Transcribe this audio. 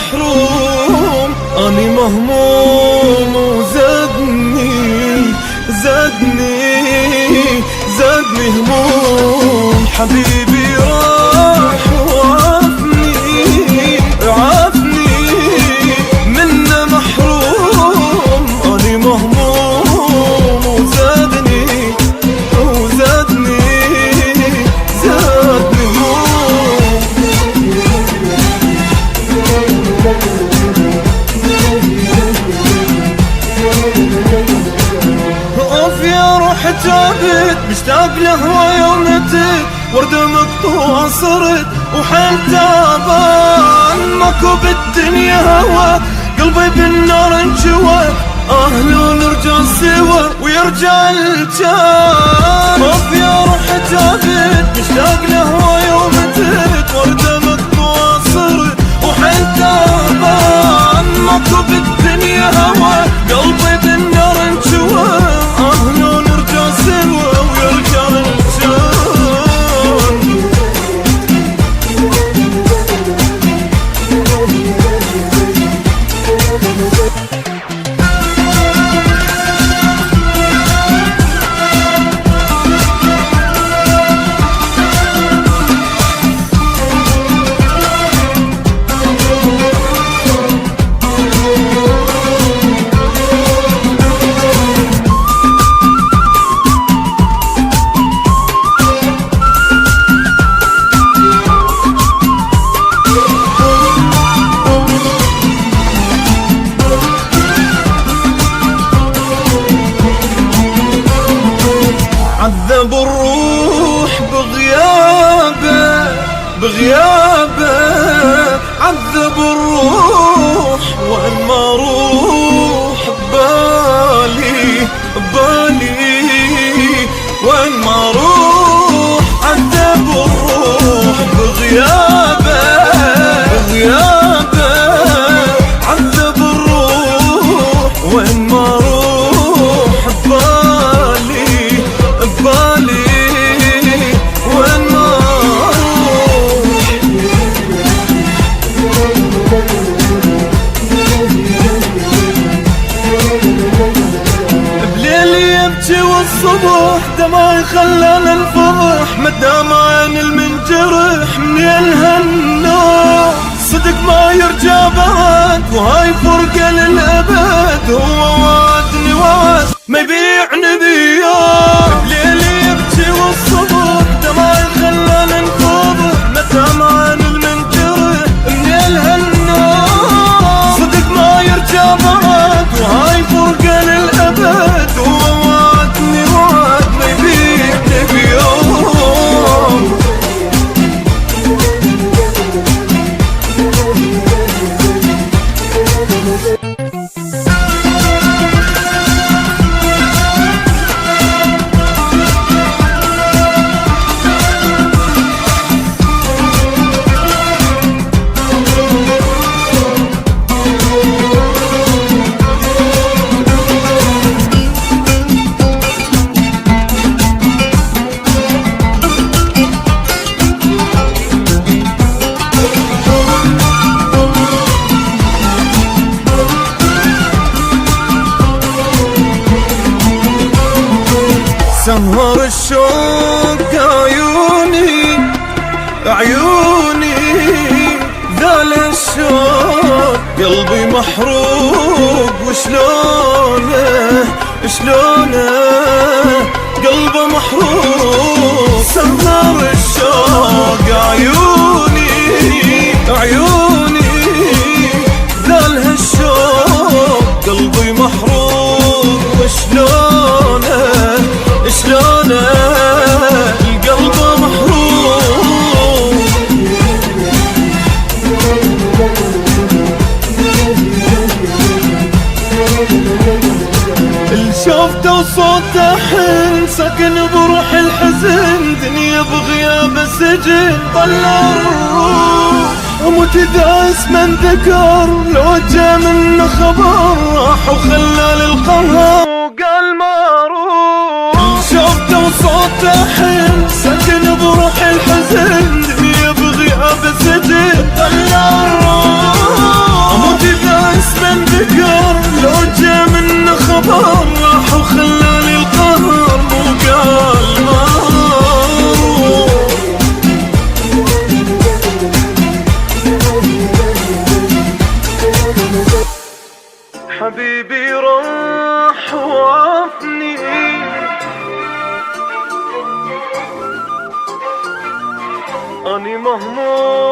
محروم أني مهموم زادني هموم. حبيبي راح وعافني منه محروم أني مهموم وزادني هموم. اوف يا روح تعبت مشتاق لهوى يوم نتت وردة مقطوعة صرت وحيل تعبان ماكو بالدنيا هوا قلبي بالنار انجوى لو نرجع سوا ويرجع الجان. اوف يا روح تعبت مشتاق لهوى يوم نتت وردة مقطوعة صرت وحيل تعبان ماكو بالدنيا هوا قلبي بالنار انجوى لو نرجع سوا ويرجع الجان. عذب الروح بغيابه عذب الروح وين ما روح ببالي وين ما روح عذب الروح بغيابه عذب الروح وين ما روح ببالي وين ما اروح. بليل يبكي والصبح دمعي خلاني الفرح مدام عين المنجرح من الهنا صدق ما يرجع بعد وهاي فرقة للأبد هو وعدني وعد ما يبيعني بياه. بليل يبكي والصبح دمعي خلاني انفضح مدام عين المنجرح من الهنا صدق ما يرجع بعد وهاي فرقة للأبد هو وعدني وعد ما يبيعني بياه. سهر الشوق عيوني ذال الشوق قلبي محروق وشلونه قلبه محروق. سهر الشوق عيوني ذال الشوق قلبي محروق وشلونه القلب محروق. شوفته وصوته حن سكن بروح الحزن دنيا بغياب السجن طلع الروح اموت اذا اسمه انذكر لو جا منه خبر راح وخلى للقهر وقال ما اروح. شوفته وصوته حن سكن بروح الحزن دنيا بغياب السجن طلع الروح مهموم.